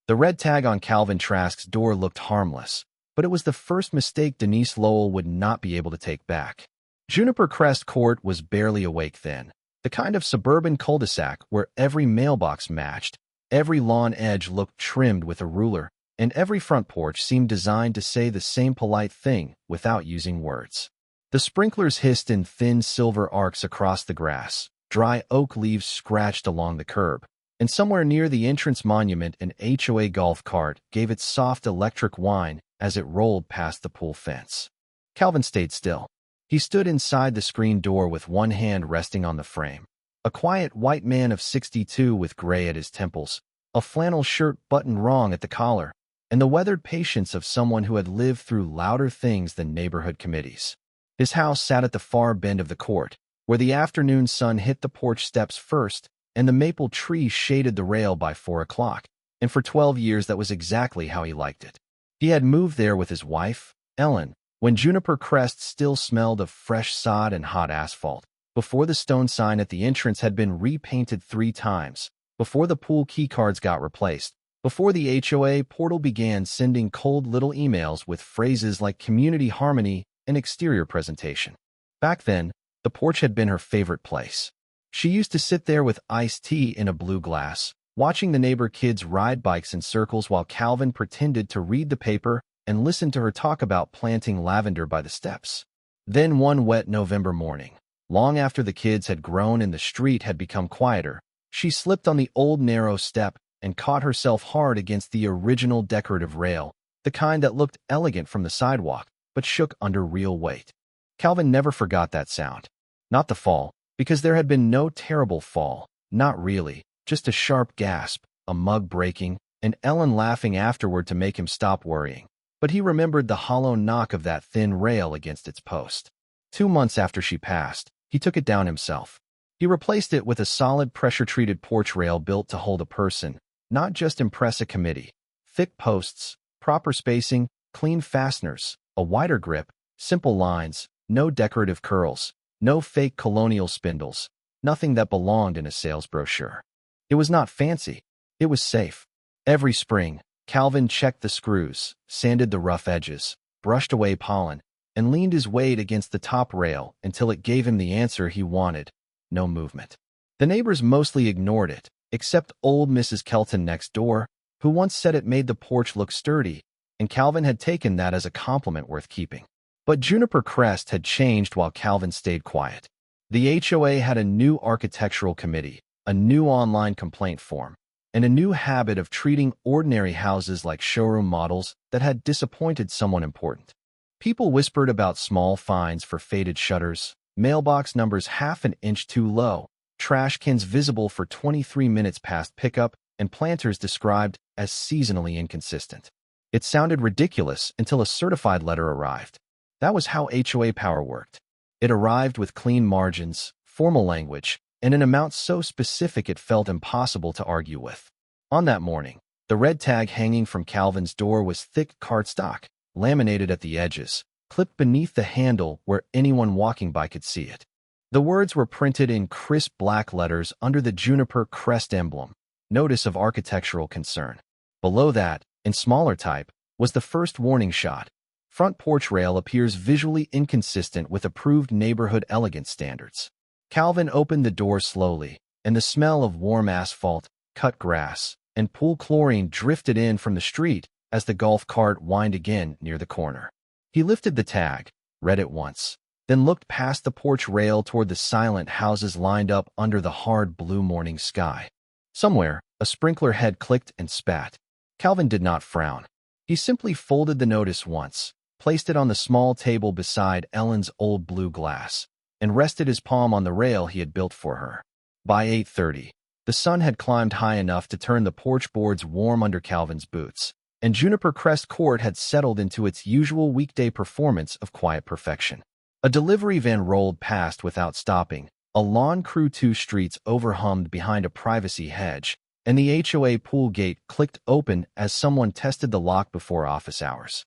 The red tag on Calvin Trask's door looked harmless, but it was the first mistake Denise Lowell would not be able to take back. Juniper Crest Court was barely awake then, the kind of suburban cul-de-sac where every mailbox matched, every lawn edge looked trimmed with a ruler, and every front porch seemed designed to say the same polite thing without using words. The sprinklers hissed in thin silver arcs across the grass, dry oak leaves scratched along the curb, and somewhere near the entrance monument an HOA golf cart gave its soft electric whine as it rolled past the pool fence. Calvin stayed still. He stood inside the screen door with one hand resting on the frame. A quiet white man of 62 with gray at his temples, a flannel shirt buttoned wrong at the collar, and the weathered patience of someone who had lived through louder things than neighborhood committees. His house sat at the far bend of the court, where the afternoon sun hit the porch steps first, and the maple tree shaded the rail by 4 o'clock, and for 12 years that was exactly how he liked it. He had moved there with his wife, Ellen, when Juniper Crest still smelled of fresh sod and hot asphalt, before the stone sign at the entrance had been repainted 3 times, before the pool keycards got replaced, before the HOA portal began sending cold little emails with phrases like community harmony and exterior presentation. Back then, the porch had been her favorite place. She used to sit there with iced tea in a blue glass, watching the neighbor kids ride bikes in circles while Calvin pretended to read the paper and listen to her talk about planting lavender by the steps. Then one wet November morning, long after the kids had grown and the street had become quieter, she slipped on the old narrow step and caught herself hard against the original decorative rail, the kind that looked elegant from the sidewalk, but shook under real weight. Calvin never forgot that sound. Not the fall, because there had been no terrible fall, not really, just a sharp gasp, a mug breaking, and Ellen laughing afterward to make him stop worrying. But he remembered the hollow knock of that thin rail against its post. 2 months after she passed, he took it down himself. He replaced it with a solid pressure-treated porch rail built to hold a person, not just impress a committee. Thick posts, proper spacing, clean fasteners, a wider grip, simple lines, no decorative curls, no fake colonial spindles, nothing that belonged in a sales brochure. It was not fancy. It was safe. Every spring, Calvin checked the screws, sanded the rough edges, brushed away pollen, and leaned his weight against the top rail until it gave him the answer he wanted: no movement. The neighbors mostly ignored it, except old Mrs. Kelton next door, who once said it made the porch look sturdy, and Calvin had taken that as a compliment worth keeping. But Juniper Crest had changed while Calvin stayed quiet. The HOA had a new architectural committee, a new online complaint form, and a new habit of treating ordinary houses like showroom models that had disappointed someone important. People whispered about small fines for faded shutters, mailbox numbers half an inch too low, trash cans visible for 23 minutes past pickup, and planters described as seasonally inconsistent. It sounded ridiculous until a certified letter arrived. That was how HOA power worked. It arrived with clean margins, formal language, and an amount so specific it felt impossible to argue with. On that morning, the red tag hanging from Calvin's door was thick cardstock, laminated at the edges, clipped beneath the handle where anyone walking by could see it. The words were printed in crisp black letters under the Juniper Crest emblem, notice of architectural concern. Below that, in smaller type, was the first warning shot. Front porch rail appears visually inconsistent with approved neighborhood elegance standards. Calvin opened the door slowly, and the smell of warm asphalt, cut grass, and pool chlorine drifted in from the street as the golf cart whined again near the corner. He lifted the tag, read it once, then looked past the porch rail toward the silent houses lined up under the hard blue morning sky. Somewhere, a sprinkler head clicked and spat. Calvin did not frown. He simply folded the notice once, placed it on the small table beside Ellen's old blue glass, and rested his palm on the rail he had built for her. By 8:30, the sun had climbed high enough to turn the porch boards warm under Calvin's boots, and Juniper Crest Court had settled into its usual weekday performance of quiet perfection. A delivery van rolled past without stopping, a lawn crew 2 streets overhummed behind a privacy hedge, and the HOA pool gate clicked open as someone tested the lock before office hours.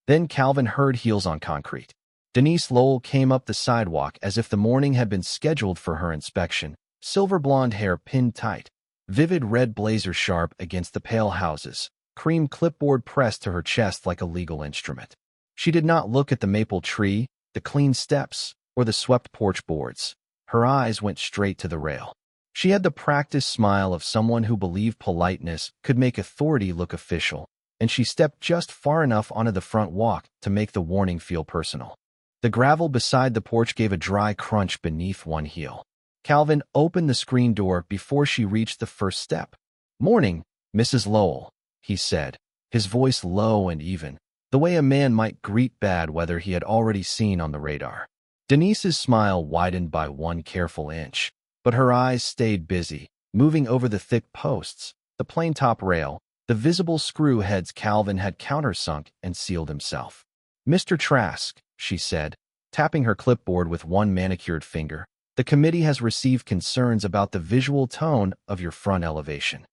Then Calvin heard heels on concrete. Denise Lowell came up the sidewalk as if the morning had been scheduled for her inspection, silver blonde hair pinned tight, vivid red blazer sharp against the pale houses, cream clipboard pressed to her chest like a legal instrument. She did not look at the maple tree, the clean steps, or the swept porch boards. Her eyes went straight to the rail. She had the practiced smile of someone who believed politeness could make authority look official, and she stepped just far enough onto the front walk to make the warning feel personal. The gravel beside the porch gave a dry crunch beneath one heel. Calvin opened the screen door before she reached the first step. "Morning, Mrs. Lowell," he said, his voice low and even, the way a man might greet bad weather he had already seen on the radar. Denise's smile widened by one careful inch, but her eyes stayed busy, moving over the thick posts, the plain top rail, the visible screw heads Calvin had countersunk and sealed himself. "Mr. Trask," she said, tapping her clipboard with one manicured finger, "the committee has received concerns about the visual tone of your front elevation."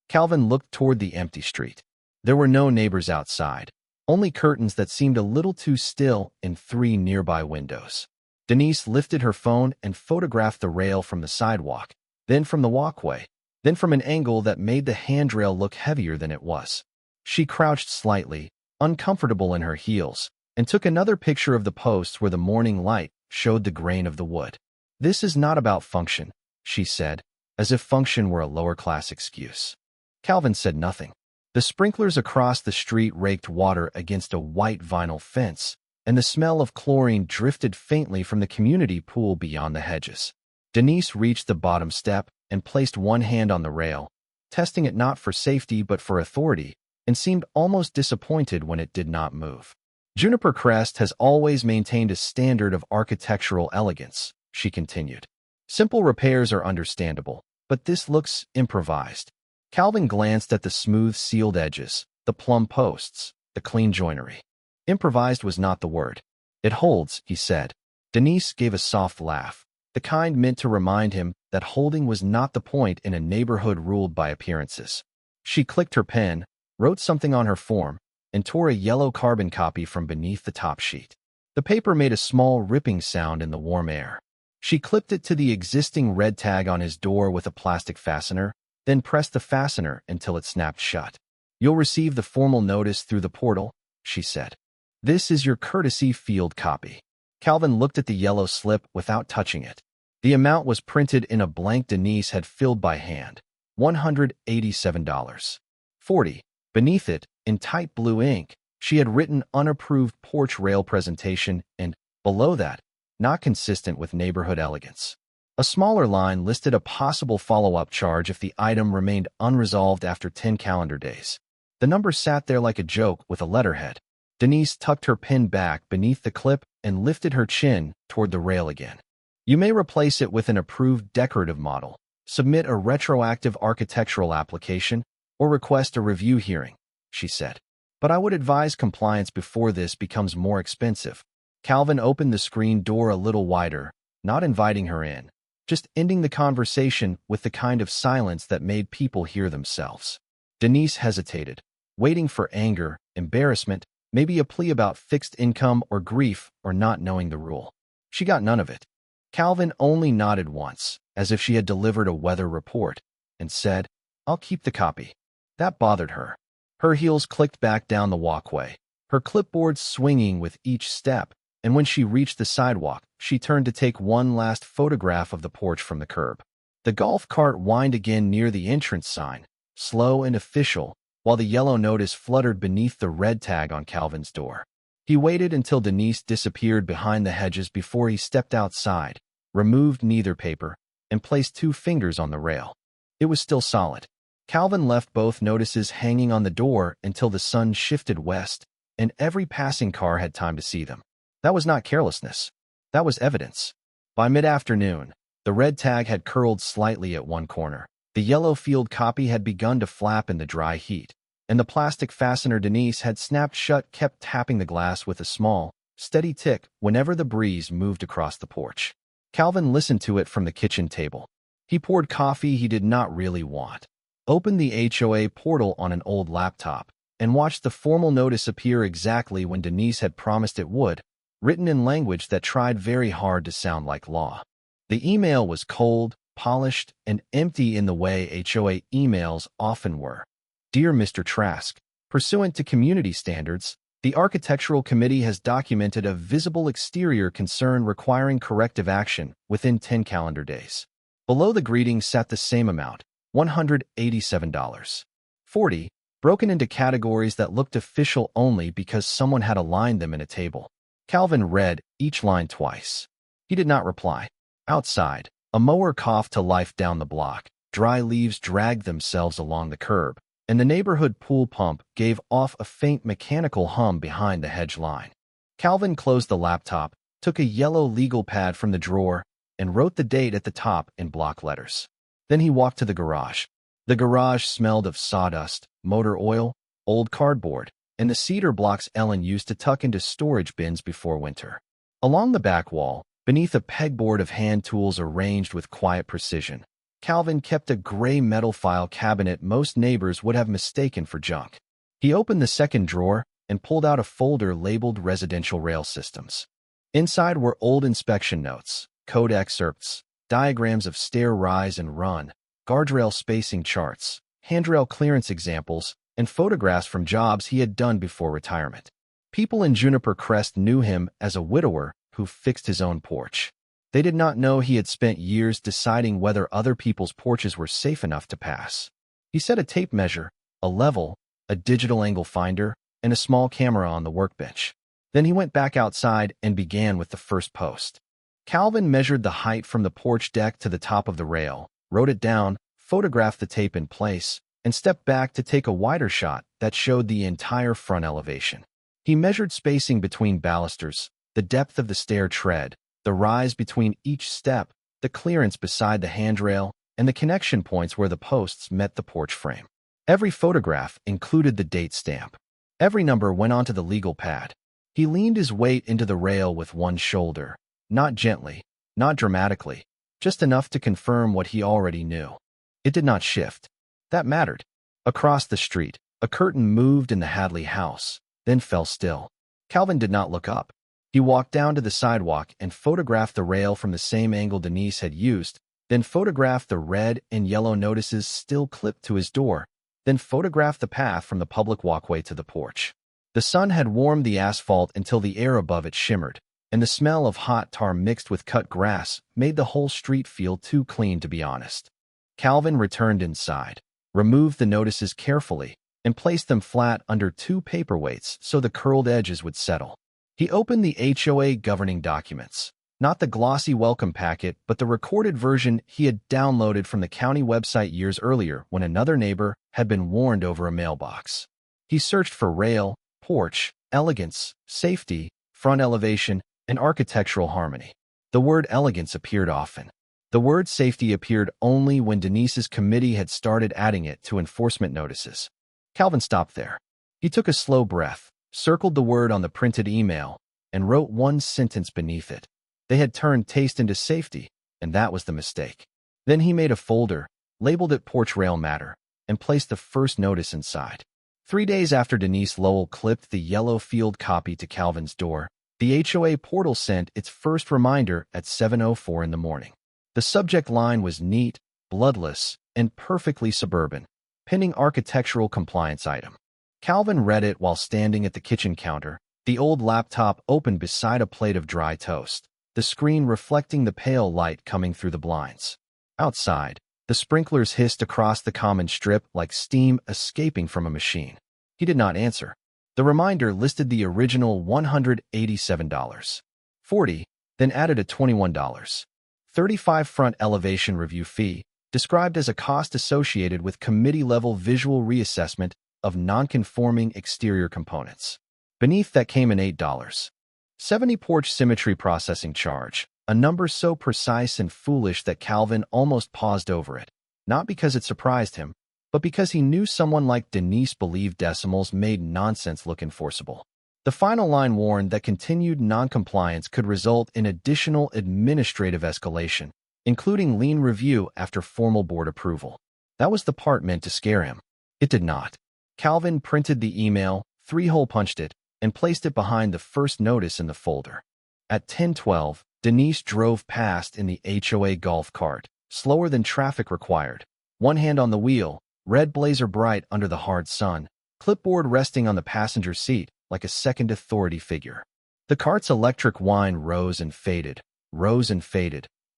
Calvin looked toward the empty street. There were no neighbors outside, only curtains that seemed a little too still in 3 nearby windows. Denise lifted her phone and photographed the rail from the sidewalk, then from the walkway, then from an angle that made the handrail look heavier than it was. She crouched slightly, uncomfortable in her heels, and took another picture of the posts where the morning light showed the grain of the wood. "This is not about function," she said, as if function were a lower-class excuse. Calvin said nothing. The sprinklers across the street raked water against a white vinyl fence, and the smell of chlorine drifted faintly from the community pool beyond the hedges. Denise reached the bottom step and placed one hand on the rail, testing it not for safety but for authority, and seemed almost disappointed when it did not move. "Juniper Crest has always maintained a standard of architectural elegance," she continued. "Simple repairs are understandable, but this looks improvised." Calvin glanced at the smooth sealed edges, the plumb posts, the clean joinery. Improvised was not the word. "It holds," he said. Denise gave a soft laugh, the kind meant to remind him that holding was not the point in a neighborhood ruled by appearances. She clicked her pen, wrote something on her form, and tore a yellow carbon copy from beneath the top sheet. The paper made a small ripping sound in the warm air. She clipped it to the existing red tag on his door with a plastic fastener, then pressed the fastener until it snapped shut. "You'll receive the formal notice through the portal," she said. "This is your courtesy field copy." Calvin looked at the yellow slip without touching it. The amount was printed in a blank Denise had filled by hand, $187.40. Beneath it, in tight blue ink, she had written unapproved porch rail presentation and, below that, not consistent with neighborhood elegance. A smaller line listed a possible follow-up charge if the item remained unresolved after 10 calendar days. The number sat there like a joke with a letterhead. Denise tucked her pen back beneath the clip and lifted her chin toward the rail again. "You may replace it with an approved decorative model, submit a retroactive architectural application, or request a review hearing," she said. "But I would advise compliance before this becomes more expensive." Calvin opened the screen door a little wider, not inviting her in, just ending the conversation with the kind of silence that made people hear themselves. Denise hesitated, waiting for anger, embarrassment, maybe a plea about fixed income or grief or not knowing the rule. She got none of it. Calvin only nodded once, as if she had delivered a weather report, and said, "I'll keep the copy." That bothered her. Her heels clicked back down the walkway, her clipboard swinging with each step, and when she reached the sidewalk, she turned to take one last photograph of the porch from the curb. The golf cart whined again near the entrance sign, slow and official, while the yellow notice fluttered beneath the red tag on Calvin's door. He waited until Denise disappeared behind the hedges before he stepped outside, removed neither paper, and placed 2 fingers on the rail. It was still solid. Calvin left both notices hanging on the door until the sun shifted west, and every passing car had time to see them. That was not carelessness. That was evidence. By mid-afternoon, the red tag had curled slightly at one corner. The yellow field copy had begun to flap in the dry heat, and the plastic fastener Denise had snapped shut kept tapping the glass with a small, steady tick whenever the breeze moved across the porch. Calvin listened to it from the kitchen table. He poured coffee he did not really want, opened the HOA portal on an old laptop, and watched the formal notice appear exactly when Denise had promised it would, written in language that tried very hard to sound like law. The email was cold, polished, and empty in the way HOA emails often were. "Dear Mr. Trask, Pursuant to community standards, the Architectural Committee has documented a visible exterior concern requiring corrective action within 10 calendar days. Below the greeting sat the same amount, $187.40, broken into categories that looked official only because someone had aligned them in a table. Calvin read each line twice. He did not reply. Outside, a mower coughed to life down the block, dry leaves dragged themselves along the curb, and the neighborhood pool pump gave off a faint mechanical hum behind the hedge line. Calvin closed the laptop, took a yellow legal pad from the drawer, and wrote the date at the top in block letters. Then he walked to the garage. The garage smelled of sawdust, motor oil, old cardboard, and the cedar blocks Ellen used to tuck into storage bins before winter. Along the back wall, beneath a pegboard of hand tools arranged with quiet precision, Calvin kept a gray metal file cabinet most neighbors would have mistaken for junk. He opened the second drawer and pulled out a folder labeled Residential Rail Systems. Inside were old inspection notes, code excerpts, diagrams of stair rise and run, guardrail spacing charts, handrail clearance examples, and photographs from jobs he had done before retirement. People in Juniper Crest knew him as a widower who fixed his own porch. They did not know he had spent years deciding whether other people's porches were safe enough to pass. He set a tape measure, a level, a digital angle finder, and a small camera on the workbench. Then he went back outside and began with the first post. Calvin measured the height from the porch deck to the top of the rail, wrote it down, photographed the tape in place, and stepped back to take a wider shot that showed the entire front elevation. He measured spacing between balusters, the depth of the stair tread, the rise between each step, the clearance beside the handrail, and the connection points where the posts met the porch frame. Every photograph included the date stamp. Every number went onto the legal pad. He leaned his weight into the rail with one shoulder, not gently, not dramatically, just enough to confirm what he already knew. It did not shift. That mattered. Across the street, a curtain moved in the Hadley house, then fell still. Calvin did not look up. He walked down to the sidewalk and photographed the rail from the same angle Denise had used, then photographed the red and yellow notices still clipped to his door, then photographed the path from the public walkway to the porch. The sun had warmed the asphalt until the air above it shimmered, and the smell of hot tar mixed with cut grass made the whole street feel too clean to be honest. Calvin returned inside, removed the notices carefully, and placed them flat under two paperweights so the curled edges would settle. He opened the HOA governing documents, not the glossy welcome packet, but the recorded version he had downloaded from the county website years earlier when another neighbor had been warned over a mailbox. He searched for rail, porch, elegance, safety, front elevation, and architectural harmony. The word elegance appeared often. The word safety appeared only when Denise's committee had started adding it to enforcement notices. Calvin stopped there. He took a slow breath, circled the word on the printed email, and wrote one sentence beneath it. They had turned taste into safety, and that was the mistake. Then he made a folder, labeled it Porch Rail Matter, and placed the first notice inside. 3 days after Denise Lowell clipped the yellow field copy to Calvin's door, the HOA portal sent its first reminder at 7:04 in the morning. The subject line was neat, bloodless, and perfectly suburban, pending architectural compliance item. Calvin read it while standing at the kitchen counter, the old laptop open beside a plate of dry toast, the screen reflecting the pale light coming through the blinds. Outside, the sprinklers hissed across the common strip like steam escaping from a machine. He did not answer. The reminder listed the original $187.40, then added a $21.35 front elevation review fee, described as a cost associated with committee-level visual reassessment of non-conforming exterior components. Beneath that came an $8.70 porch symmetry processing charge, a number so precise and foolish that Calvin almost paused over it, not because it surprised him, but because he knew someone like Denise believed decimals made nonsense look enforceable. The final line warned that continued non-compliance could result in additional administrative escalation, including lien review after formal board approval. That was the part meant to scare him. It did not. Calvin printed the email, three-hole punched it, and placed it behind the first notice in the folder. At 10:12, Denise drove past in the HOA golf cart, slower than traffic required, one hand on the wheel, red blazer bright under the hard sun, clipboard resting on the passenger seat like a second authority figure. The cart's electric whine rose and faded,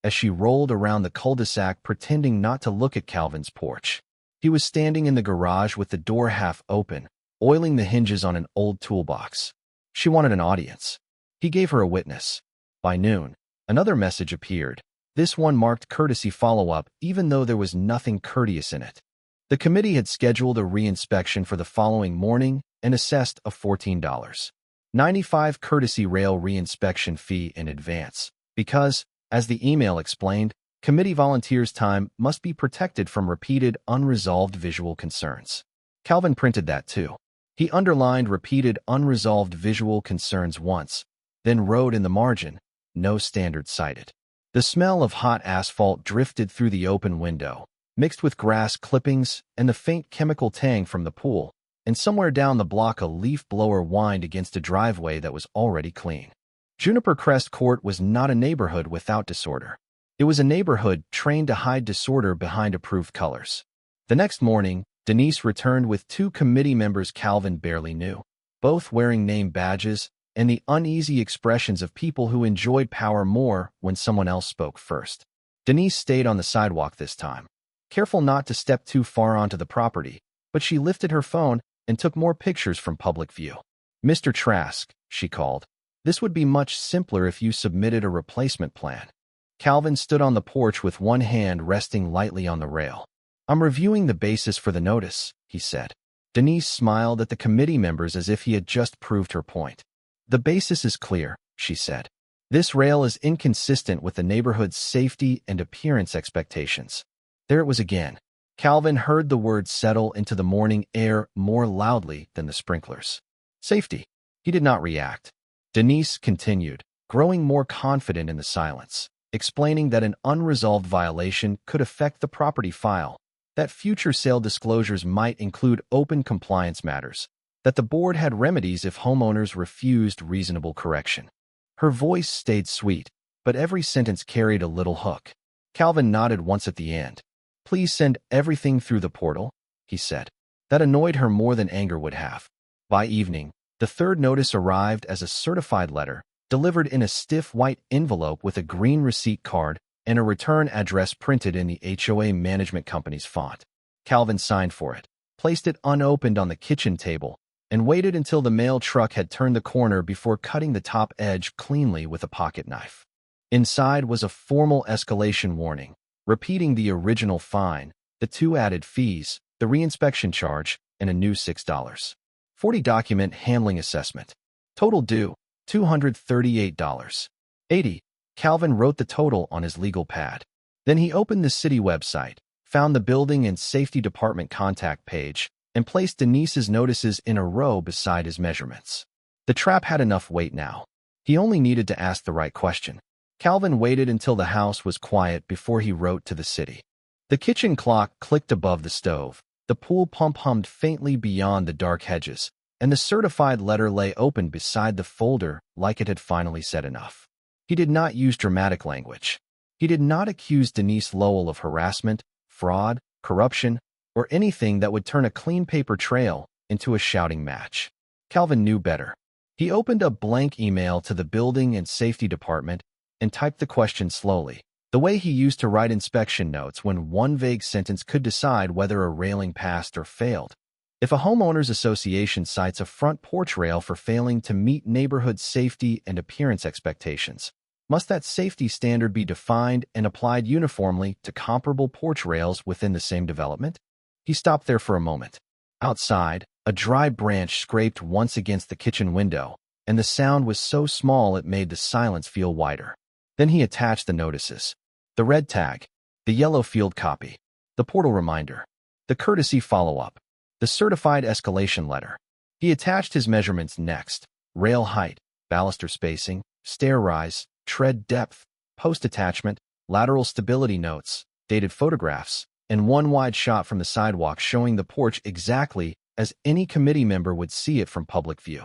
as she rolled around the cul-de-sac pretending not to look at Calvin's porch. He was standing in the garage with the door half open, oiling the hinges on an old toolbox. She wanted an audience. He gave her a witness. By noon, another message appeared. This one marked courtesy follow-up, even though there was nothing courteous in it. The committee had scheduled a reinspection for the following morning and assessed a $14.95 courtesy rail reinspection fee in advance, because, as the email explained, committee volunteers' time must be protected from repeated unresolved visual concerns. Calvin printed that too. He underlined repeated unresolved visual concerns once, then wrote in the margin, "No standard cited." The smell of hot asphalt drifted through the open window, mixed with grass clippings and the faint chemical tang from the pool, and somewhere down the block a leaf blower whined against a driveway that was already clean. Juniper Crest Court was not a neighborhood without disorder. It was a neighborhood trained to hide disorder behind approved colors. The next morning, Denise returned with two committee members Calvin barely knew, both wearing name badges and the uneasy expressions of people who enjoyed power more when someone else spoke first. Denise stayed on the sidewalk this time, careful not to step too far onto the property, but she lifted her phone and took more pictures from public view. "Mr. Trask," she called, "this would be much simpler if you submitted a replacement plan." Calvin stood on the porch with one hand resting lightly on the rail. "I'm reviewing the basis for the notice," he said. Denise smiled at the committee members as if he had just proved her point. "The basis is clear," she said. "This rail is inconsistent with the neighborhood's safety and appearance expectations." There it was again. Calvin heard the word settle into the morning air more loudly than the sprinklers. Safety. He did not react. Denise continued, growing more confident in the silence, explaining that an unresolved violation could affect the property file, that future sale disclosures might include open compliance matters, that the board had remedies if homeowners refused reasonable correction. Her voice stayed sweet, but every sentence carried a little hook. Calvin nodded once at the end. "Please send everything through the portal," he said. That annoyed her more than anger would have. By evening, the third notice arrived as a certified letter, delivered in a stiff white envelope with a green receipt card and a return address printed in the HOA management company's font. Calvin signed for it, placed it unopened on the kitchen table, and waited until the mail truck had turned the corner before cutting the top edge cleanly with a pocket knife. Inside was a formal escalation warning, repeating the original fine, the two added fees, the reinspection charge, and a new $6.40 document handling assessment. Total due, $238.80. Calvin wrote the total on his legal pad. Then he opened the city website, found the building and safety department contact page, and placed Denise's notices in a row beside his measurements. The trap had enough weight now. He only needed to ask the right question. Calvin waited until the house was quiet before he wrote to the city. The kitchen clock clicked above the stove, the pool pump hummed faintly beyond the dark hedges, and the certified letter lay open beside the folder like it had finally said enough. He did not use dramatic language. He did not accuse Denise Lowell of harassment, fraud, corruption, or anything that would turn a clean paper trail into a shouting match. Calvin knew better. He opened a blank email to the building and safety department and typed the question slowly, the way he used to write inspection notes when one vague sentence could decide whether a railing passed or failed. If a homeowners association cites a front porch rail for failing to meet neighborhood safety and appearance expectations, must that safety standard be defined and applied uniformly to comparable porch rails within the same development? He stopped there for a moment. Outside, a dry branch scraped once against the kitchen window, and the sound was so small it made the silence feel wider. Then he attached the notices. The red tag, the yellow field copy, the portal reminder, the courtesy follow-up, the certified escalation letter. He attached his measurements next: rail height, baluster spacing, stair rise, tread depth, post attachment, lateral stability notes, dated photographs, and one wide shot from the sidewalk showing the porch exactly as any committee member would see it from public view.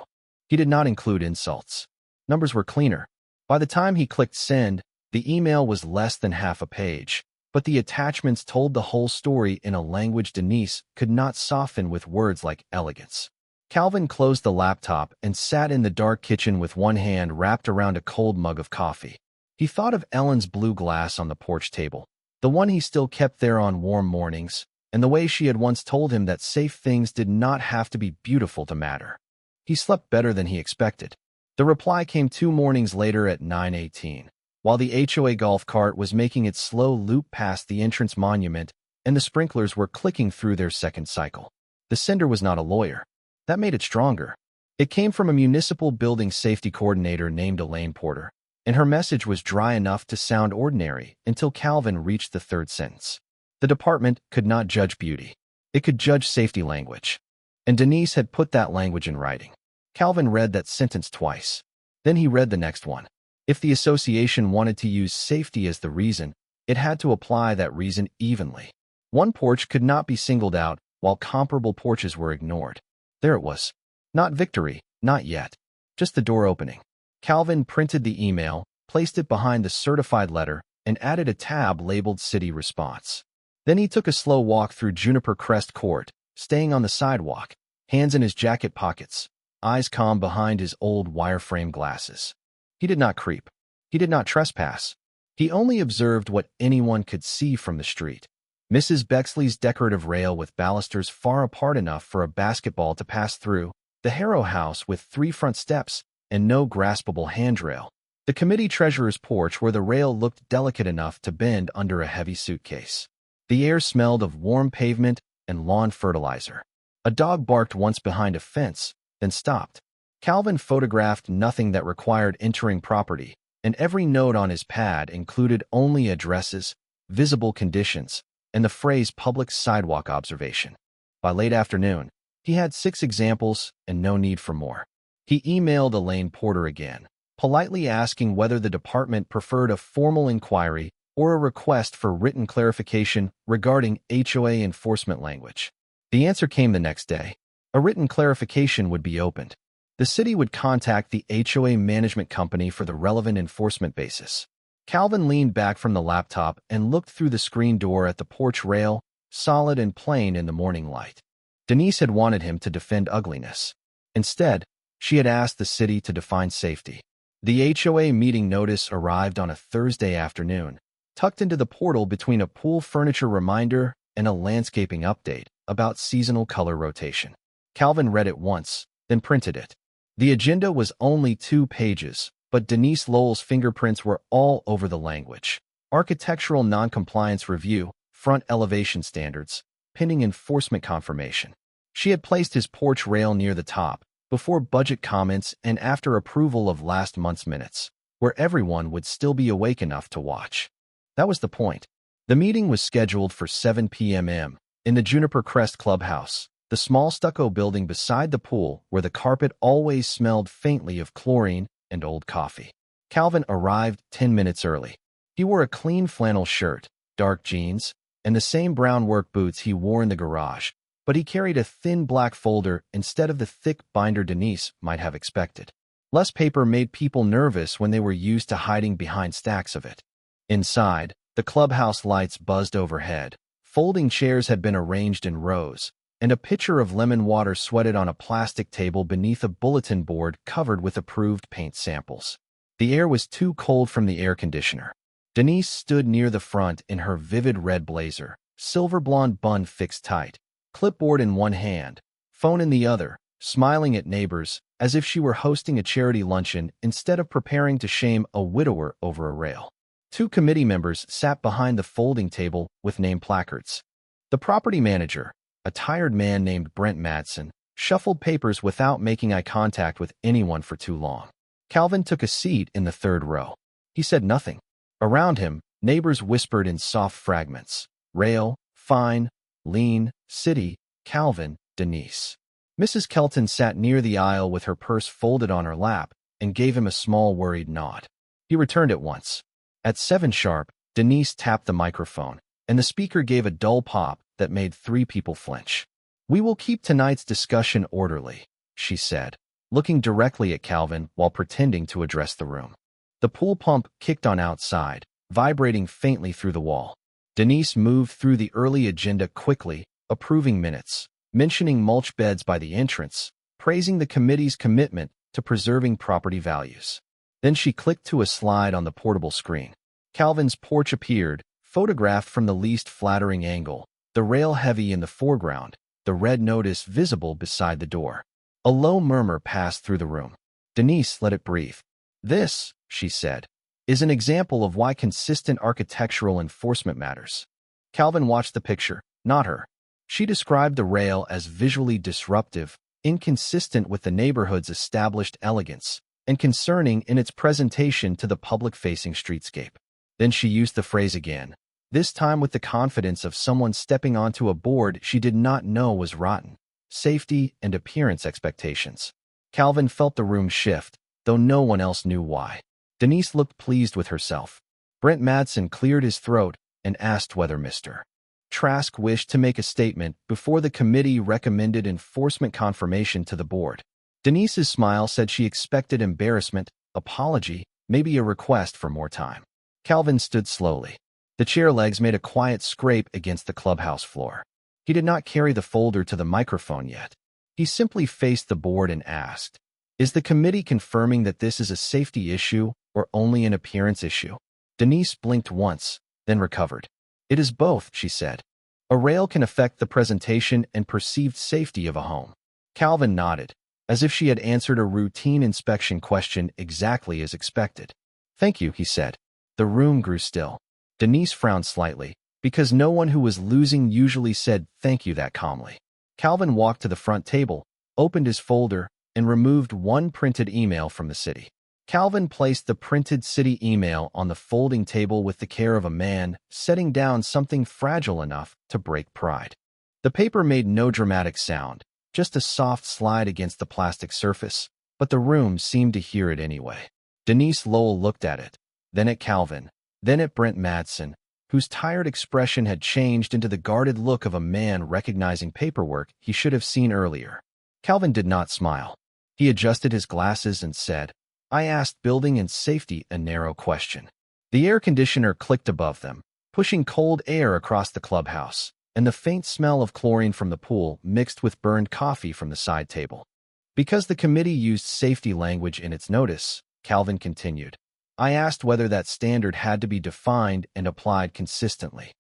He did not include insults. Numbers were cleaner. By the time he clicked send, the email was less than half a page, but the attachments told the whole story in a language Denise could not soften with words like elegance. Calvin closed the laptop and sat in the dark kitchen with one hand wrapped around a cold mug of coffee. He thought of Ellen's blue glass on the porch table, the one he still kept there on warm mornings, and the way she had once told him that safe things did not have to be beautiful to matter. He slept better than he expected. The reply came 2 mornings later at 9:18, while the HOA golf cart was making its slow loop past the entrance monument and the sprinklers were clicking through their second cycle. The sender was not a lawyer. That made it stronger. It came from a municipal building safety coordinator named Elaine Porter, and her message was dry enough to sound ordinary until Calvin reached the third sentence. The department could not judge beauty. It could judge safety language. And Denise had put that language in writing. Calvin read that sentence twice. Then he read the next one. If the association wanted to use safety as the reason, it had to apply that reason evenly. One porch could not be singled out, while comparable porches were ignored. There it was. Not victory, not yet. Just the door opening. Calvin printed the email, placed it behind the certified letter, and added a tab labeled City Response. Then he took a slow walk through Juniper Crest Court, staying on the sidewalk, hands in his jacket pockets, eyes calm behind his old wireframe glasses. He did not creep. He did not trespass. He only observed what anyone could see from the street. Mrs. Bexley's decorative rail with balusters far apart enough for a basketball to pass through, the Harrow house with 3 front steps and no graspable handrail, the committee treasurer's porch where the rail looked delicate enough to bend under a heavy suitcase. The air smelled of warm pavement and lawn fertilizer. A dog barked once behind a fence, then stopped. Calvin photographed nothing that required entering property, and every note on his pad included only addresses, visible conditions, and the phrase public sidewalk observation. By late afternoon, he had 6 examples and no need for more. He emailed Elaine Porter again, politely asking whether the department preferred a formal inquiry or a request for written clarification regarding HOA enforcement language. The answer came the next day. A written clarification would be opened. The city would contact the HOA management company for the relevant enforcement basis. Calvin leaned back from the laptop and looked through the screen door at the porch rail, solid and plain in the morning light. Denise had wanted him to defend ugliness. Instead, she had asked the city to define safety. The HOA meeting notice arrived on a Thursday afternoon, tucked into the portal between a pool furniture reminder and a landscaping update about seasonal color rotation. Calvin read it once, then printed it. The agenda was only 2 pages, but Denise Lowell's fingerprints were all over the language. Architectural noncompliance review, front elevation standards, pending enforcement confirmation. She had placed his porch rail near the top, before budget comments and after approval of last month's minutes, where everyone would still be awake enough to watch. That was the point. The meeting was scheduled for 7 p.m. in the Juniper Crest Clubhouse, the small stucco building beside the pool where the carpet always smelled faintly of chlorine and old coffee. Calvin arrived 10 minutes early. He wore a clean flannel shirt, dark jeans, and the same brown work boots he wore in the garage, but he carried a thin black folder instead of the thick binder Denise might have expected. Less paper made people nervous when they were used to hiding behind stacks of it. Inside, the clubhouse lights buzzed overhead, folding chairs had been arranged in rows, and a pitcher of lemon water sweated on a plastic table beneath a bulletin board covered with approved paint samples. The air was too cold from the air conditioner. Denise stood near the front in her vivid red blazer, silver blonde bun fixed tight, clipboard in one hand, phone in the other, smiling at neighbors as if she were hosting a charity luncheon instead of preparing to shame a widower over a rail. 2 committee members sat behind the folding table with name placards. The property manager, a tired man named Brent Madsen, shuffled papers without making eye contact with anyone for too long. Calvin took a seat in the 3rd row. He said nothing. Around him, neighbors whispered in soft fragments. Rail, fine, lean, city, Calvin, Denise. Mrs. Kelton sat near the aisle with her purse folded on her lap and gave him a small worried nod. He returned at once. At 7 sharp, Denise tapped the microphone, and the speaker gave a dull pop that made 3 people flinch. "We will keep tonight's discussion orderly," she said, looking directly at Calvin while pretending to address the room. The pool pump kicked on outside, vibrating faintly through the wall. Denise moved through the early agenda quickly, approving minutes, mentioning mulch beds by the entrance, praising the committee's commitment to preserving property values. Then she clicked to a slide on the portable screen. Calvin's porch appeared, photographed from the least flattering angle, the rail heavy in the foreground, the red notice visible beside the door. A low murmur passed through the room. Denise let it breathe. "This," she said, "is an example of why consistent architectural enforcement matters." Calvin watched the picture, not her. She described the rail as visually disruptive, inconsistent with the neighborhood's established elegance, and concerning in its presentation to the public-facing streetscape. Then she used the phrase again, this time with the confidence of someone stepping onto a board she did not know was rotten. Safety and appearance expectations. Calvin felt the room shift, though no one else knew why. Denise looked pleased with herself. Brent Madsen cleared his throat and asked whether Mr. Trask wished to make a statement before the committee recommended enforcement confirmation to the board. Denise's smile said she expected embarrassment, apology, maybe a request for more time. Calvin stood slowly. The chair legs made a quiet scrape against the clubhouse floor. He did not carry the folder to the microphone yet. He simply faced the board and asked, "Is the committee confirming that this is a safety issue or only an appearance issue?" Denise blinked once, then recovered. "It is both," she said. "A rail can affect the presentation and perceived safety of a home." Calvin nodded, as if she had answered a routine inspection question exactly as expected. "Thank you," he said. The room grew still. Denise frowned slightly, because no one who was losing usually said thank you that calmly. Calvin walked to the front table, opened his folder, and removed one printed email from the city. Calvin placed the printed city email on the folding table with the care of a man setting down something fragile enough to break pride. The paper made no dramatic sound, just a soft slide against the plastic surface, but the room seemed to hear it anyway. Denise Lowell looked at it, then at Calvin, then at Brent Madsen, whose tired expression had changed into the guarded look of a man recognizing paperwork he should have seen earlier. Calvin did not smile. He adjusted his glasses and said, "I asked building and safety a narrow question." The air conditioner clicked above them, pushing cold air across the clubhouse, and the faint smell of chlorine from the pool mixed with burned coffee from the side table. Because the committee used safety language in its notice, Calvin continued, "I asked whether that standard had to be defined and applied consistently."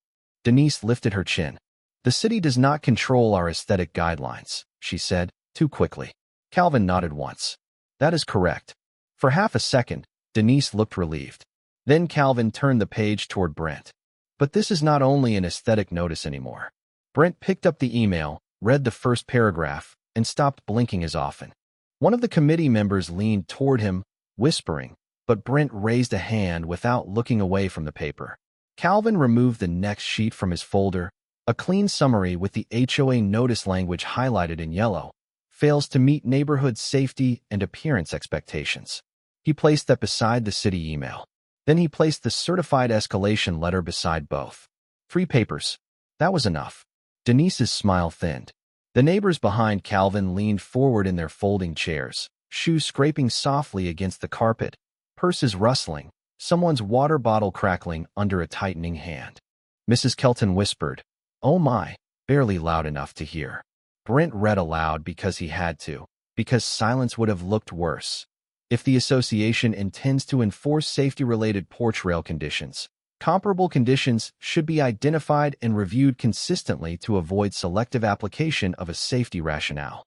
Denise lifted her chin. "The city does not control our aesthetic guidelines," she said, too quickly. Calvin nodded once. "That is correct." For half a second, Denise looked relieved. Then Calvin turned the page toward Brent. "But this is not only an aesthetic notice anymore." Brent picked up the email, read the first paragraph, and stopped blinking as often. One of the committee members leaned toward him, whispering, but Brent raised a hand without looking away from the paper. Calvin removed the next sheet from his folder, a clean summary with the HOA notice language highlighted in yellow. "Fails to meet neighborhood safety and appearance expectations." He placed that beside the city email. Then he placed the certified escalation letter beside both. 3 papers. That was enough. Denise's smile thinned. The neighbors behind Calvin leaned forward in their folding chairs, shoes scraping softly against the carpet, purses rustling, someone's water bottle crackling under a tightening hand. Mrs. Kelton whispered, "Oh my," barely loud enough to hear. Brent read aloud because he had to, because silence would have looked worse. If the association intends to enforce safety-related porch rail conditions, comparable conditions should be identified and reviewed consistently to avoid selective application of a safety rationale.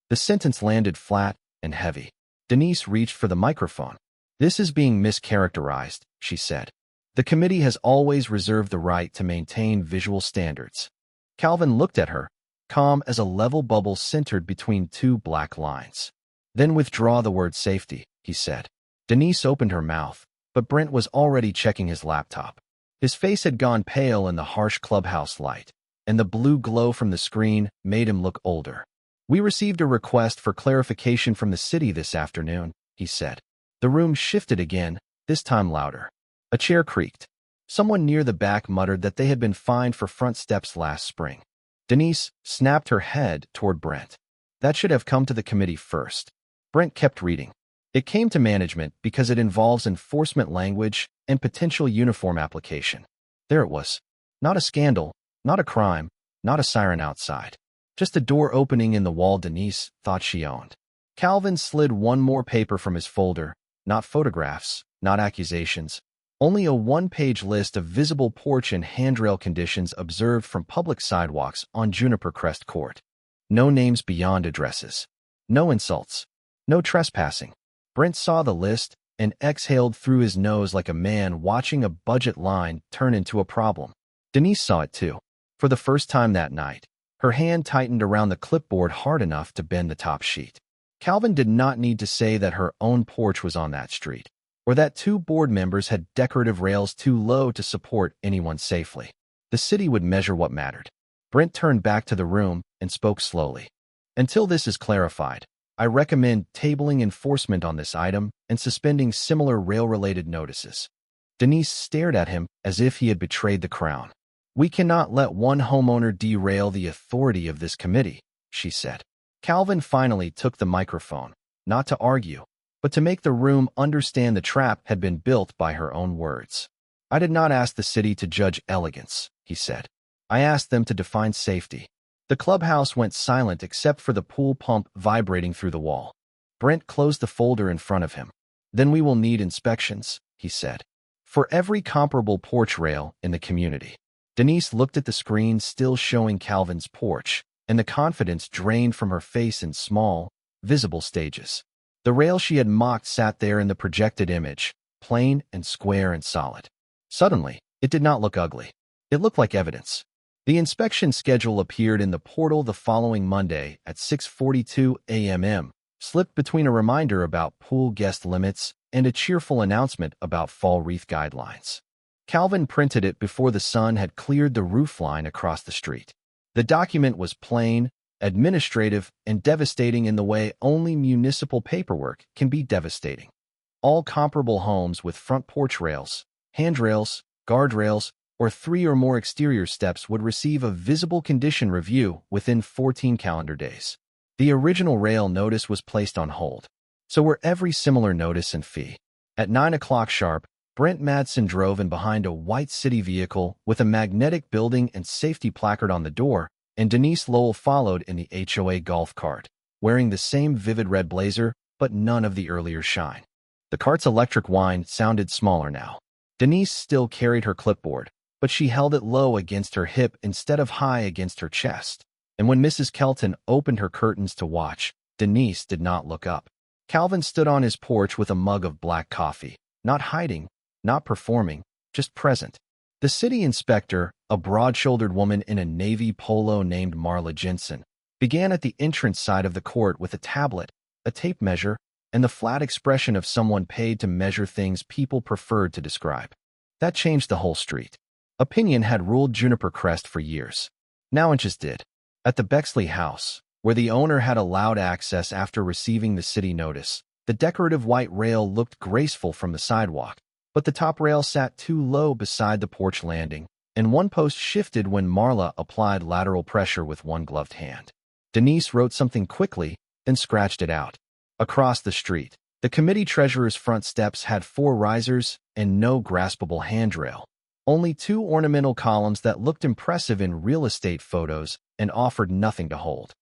The sentence landed flat and heavy. Denise reached for the microphone. "This is being mischaracterized," she said. "The committee has always reserved the right to maintain visual standards." Calvin looked at her, calm as a level bubble centered between 2 black lines. "Then withdraw the word safety," he said. Denise opened her mouth, but Brent was already checking his laptop. His face had gone pale in the harsh clubhouse light, and the blue glow from the screen made him look older. "We received a request for clarification from the city this afternoon," he said. The room shifted again, this time louder. A chair creaked. Someone near the back muttered that they had been fined for front steps last spring. Denise snapped her head toward Brent. "That should have come to the committee first." Brent kept reading. "It came to management because it involves enforcement language and potential uniform application." There it was. Not a scandal, not a crime, not a siren outside. Just a door opening in the wall Denise thought she owned. Calvin slid one more paper from his folder, not photographs, not accusations, only a one-page list of visible porch and handrail conditions observed from public sidewalks on Juniper Crest Court. No names beyond addresses. No insults. No trespassing. Brent saw the list and exhaled through his nose like a man watching a budget line turn into a problem. Denise saw it too. For the first time that night, her hand tightened around the clipboard hard enough to bend the top sheet. Calvin did not need to say that her own porch was on that street, or that 2 board members had decorative rails too low to support anyone safely. The city would measure what mattered. Brent turned back to the room and spoke slowly. Until this is clarified, I recommend tabling enforcement on this item and suspending similar rail-related notices. Denise stared at him as if he had betrayed the crown. We cannot let one homeowner derail the authority of this committee, she said. Calvin finally took the microphone, not to argue, but to make the room understand the trap had been built by her own words. I did not ask the city to judge elegance, he said. I asked them to define safety. The clubhouse went silent except for the pool pump vibrating through the wall. Brent closed the folder in front of him. Then we will need inspections, he said, for every comparable porch rail in the community. Denise looked at the screen still showing Calvin's porch, and the confidence drained from her face in small, visible stages. The rail she had mocked sat there in the projected image, plain and square and solid. Suddenly, it did not look ugly. It looked like evidence. The inspection schedule appeared in the portal the following Monday at 6:42 a.m., slipped between a reminder about pool guest limits and a cheerful announcement about fall wreath guidelines. Calvin printed it before the sun had cleared the roofline across the street. The document was plain, administrative, and devastating in the way only municipal paperwork can be devastating. All comparable homes with front porch rails, handrails, guardrails, or 3 or more exterior steps would receive a visible condition review within 14 calendar days. The original rail notice was placed on hold. So were every similar notice and fee. At 9 o'clock sharp, Brent Madsen drove in behind a white city vehicle with a magnetic building and safety placard on the door, and Denise Lowell followed in the HOA golf cart, wearing the same vivid red blazer, but none of the earlier shine. The cart's electric whine sounded smaller now. Denise still carried her clipboard, but she held it low against her hip instead of high against her chest. And when Mrs. Kelton opened her curtains to watch, Denise did not look up. Calvin stood on his porch with a mug of black coffee, not hiding, not performing, just present. The city inspector, a broad-shouldered woman in a navy polo named Marla Jensen, began at the entrance side of the court with a tablet, a tape measure, and the flat expression of someone paid to measure things people preferred to describe. That changed the whole street. Opinion had ruled Juniper Crest for years. Now inches did. At the Bexley house, where the owner had allowed access after receiving the city notice, the decorative white rail looked graceful from the sidewalk, but the top rail sat too low beside the porch landing, and one post shifted when Marla applied lateral pressure with one gloved hand. Denise wrote something quickly, then scratched it out. Across the street, the committee treasurer's front steps had 4 risers and no graspable handrail. Only 2 ornamental columns that looked impressive in real estate photos and offered nothing to hold.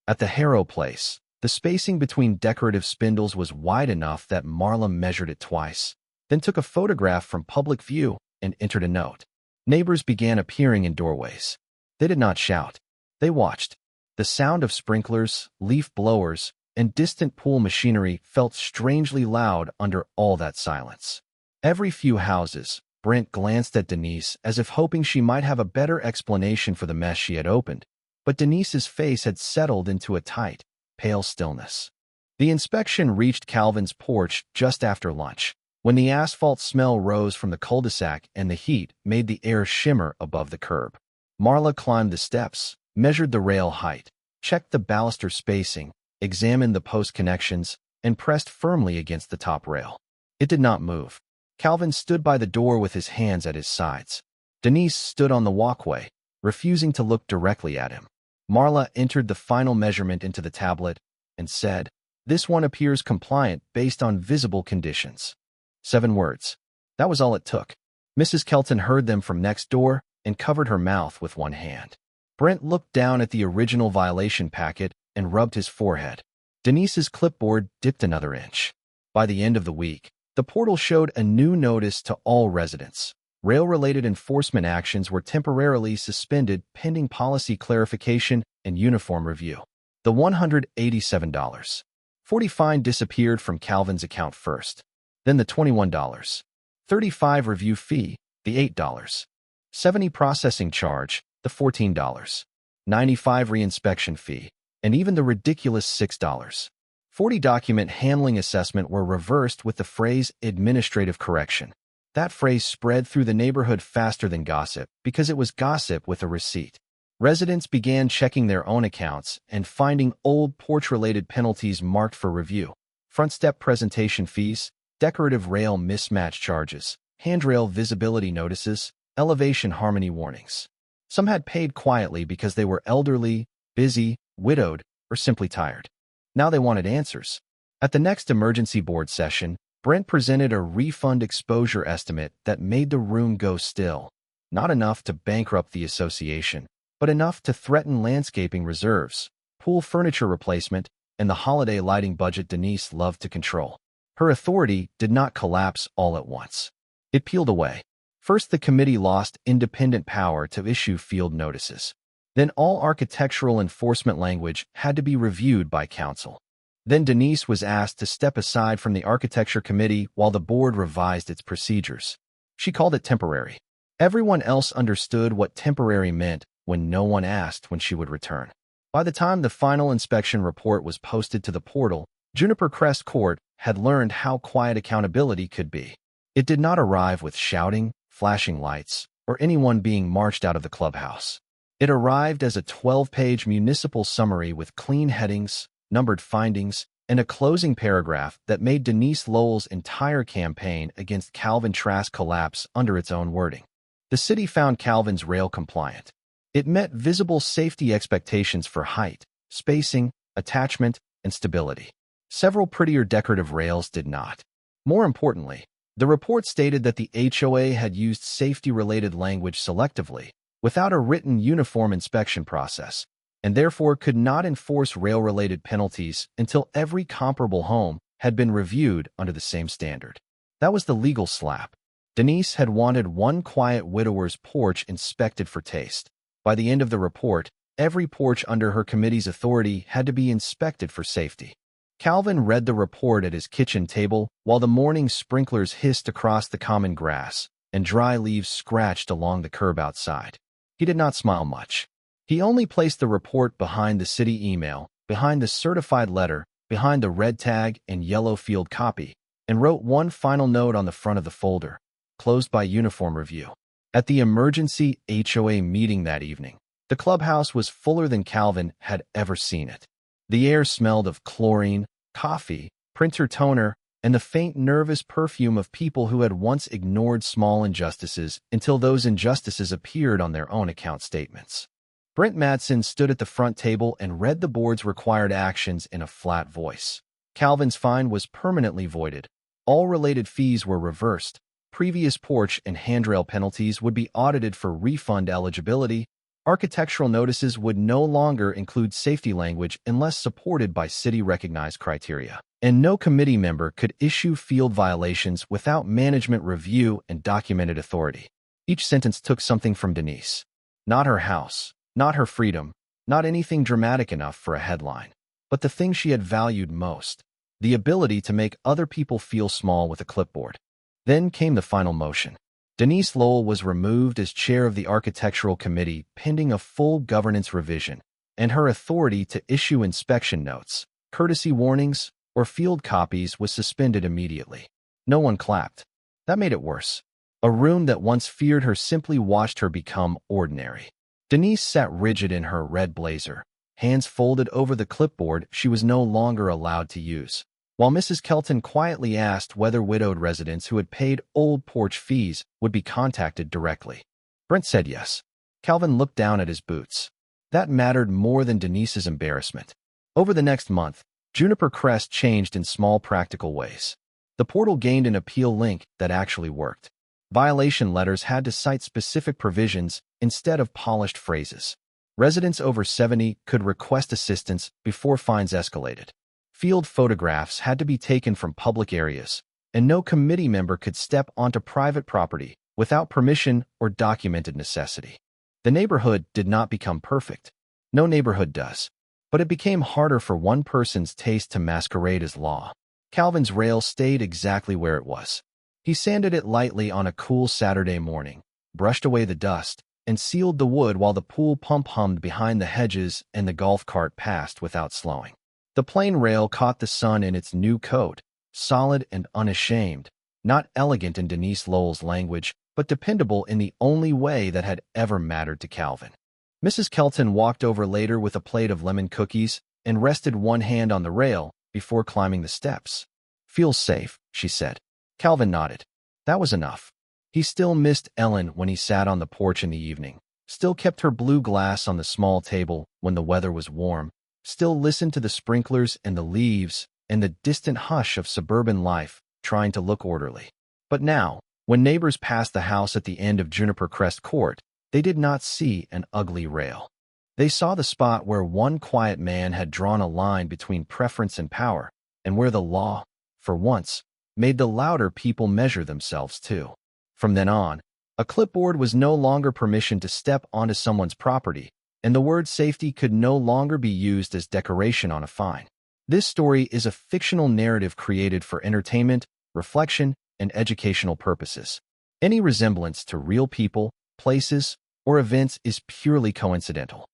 At the Harrow place, the spacing between decorative spindles was wide enough that Marla measured it twice, then took a photograph from public view and entered a note. Neighbors began appearing in doorways. They did not shout. They watched. The sound of sprinklers, leaf blowers, and distant pool machinery felt strangely loud under all that silence. Every few houses, Brent glanced at Denise as if hoping she might have a better explanation for the mess she had opened, but Denise's face had settled into a tight, pale stillness. The inspection reached Calvin's porch just after lunch, when the asphalt smell rose from the cul-de-sac and the heat made the air shimmer above the curb. Marla climbed the steps, measured the rail height, checked the baluster spacing, examined the post connections, and pressed firmly against the top rail. It did not move. Calvin stood by the door with his hands at his sides. Denise stood on the walkway, refusing to look directly at him. Marla entered the final measurement into the tablet and said, "This one appears compliant based on visible conditions." 7 words. That was all it took. Mrs. Kelton heard them from next door and covered her mouth with one hand. Brent looked down at the original violation packet and rubbed his forehead. Denise's clipboard dipped another inch. By the end of the week, the portal showed a new notice to all residents. Rail-related enforcement actions were temporarily suspended pending policy clarification and uniform review. The $187.40 fine disappeared from Calvin's account first, then the $21.35 review fee, the $8.70 processing charge, the $14.95 reinspection fee, and even the ridiculous $6.40 document handling assessment were reversed with the phrase administrative correction. That phrase spread through the neighborhood faster than gossip because it was gossip with a receipt. Residents began checking their own accounts and finding old porch-related penalties marked for review. Front step presentation fees, decorative rail mismatch charges, handrail visibility notices, elevation harmony warnings. Some had paid quietly because they were elderly, busy, widowed, or simply tired. Now they wanted answers. At the next emergency board session, Brent presented a refund exposure estimate that made the room go still. Not enough to bankrupt the association, but enough to threaten landscaping reserves, pool furniture replacement, and the holiday lighting budget Denise loved to control. Her authority did not collapse all at once. It peeled away. First, the committee lost independent power to issue field notices. Then all architectural enforcement language had to be reviewed by council. Then Denise was asked to step aside from the architecture committee while the board revised its procedures. She called it temporary. Everyone else understood what temporary meant when no one asked when she would return. By the time the final inspection report was posted to the portal, Juniper Crest Court had learned how quiet accountability could be. It did not arrive with shouting, flashing lights, or anyone being marched out of the clubhouse. It arrived as a 12-page municipal summary with clean headings, numbered findings, and a closing paragraph that made Denise Lowell's entire campaign against Calvin Trask collapse under its own wording. The city found Calvin's rail compliant. It met visible safety expectations for height, spacing, attachment, and stability. Several prettier decorative rails did not. More importantly, the report stated that the HOA had used safety-related language selectively, without a written uniform inspection process, and therefore could not enforce rail-related penalties until every comparable home had been reviewed under the same standard. That was the legal slap. Denise had wanted one quiet widower's porch inspected for taste. By the end of the report, every porch under her committee's authority had to be inspected for safety. Calvin read the report at his kitchen table while the morning sprinklers hissed across the common grass and dry leaves scratched along the curb outside. He did not smile much. He only placed the report behind the city email, behind the certified letter, behind the red tag and yellow field copy, and wrote one final note on the front of the folder, closed by uniform review. At the emergency HOA meeting that evening, the clubhouse was fuller than Calvin had ever seen it. The air smelled of chlorine, coffee, printer toner, and the faint nervous perfume of people who had once ignored small injustices until those injustices appeared on their own account statements. Brent Madsen stood at the front table and read the board's required actions in a flat voice. Calvin's fine was permanently voided. All related fees were reversed. Previous porch and handrail penalties would be audited for refund eligibility. Architectural notices would no longer include safety language unless supported by city-recognized criteria. And no committee member could issue field violations without management review and documented authority. Each sentence took something from Denise. Not her house, not her freedom, not anything dramatic enough for a headline, but the thing she had valued most, the ability to make other people feel small with a clipboard. Then came the final motion. Denise Lowell was removed as chair of the architectural committee pending a full governance revision, and her authority to issue inspection notes, courtesy warnings, or field copies was suspended immediately. No one clapped. That made it worse. A room that once feared her simply watched her become ordinary. Denise sat rigid in her red blazer, hands folded over the clipboard she was no longer allowed to use, while Mrs. Kelton quietly asked whether widowed residents who had paid old porch fees would be contacted directly. Brent said yes. Calvin looked down at his boots. That mattered more than Denise's embarrassment. Over the next month, Juniper Crest changed in small practical ways. The portal gained an appeal link that actually worked. Violation letters had to cite specific provisions instead of polished phrases. Residents over 70 could request assistance before fines escalated. Field photographs had to be taken from public areas, and no committee member could step onto private property without permission or documented necessity. The neighborhood did not become perfect. No neighborhood does. But it became harder for one person's taste to masquerade as law. Calvin's rail stayed exactly where it was. He sanded it lightly on a cool Saturday morning, brushed away the dust, and sealed the wood while the pool pump hummed behind the hedges and the golf cart passed without slowing. The plain rail caught the sun in its new coat, solid and unashamed, not elegant in Denise Lowell's language, but dependable in the only way that had ever mattered to Calvin. Mrs. Kelton walked over later with a plate of lemon cookies and rested one hand on the rail before climbing the steps. "Feels safe," she said. Calvin nodded. That was enough. He still missed Ellen when he sat on the porch in the evening, still kept her blue glass on the small table when the weather was warm, still listened to the sprinklers and the leaves and the distant hush of suburban life trying to look orderly. But now, when neighbors passed the house at the end of Juniper Crest Court, they did not see an ugly rail. They saw the spot where one quiet man had drawn a line between preference and power, and where the law, for once, made the louder people measure themselves too. From then on, a clipboard was no longer permission to step onto someone's property, and the word safety could no longer be used as decoration on a fine. This story is a fictional narrative created for entertainment, reflection, and educational purposes. Any resemblance to real people, places, or events is purely coincidental.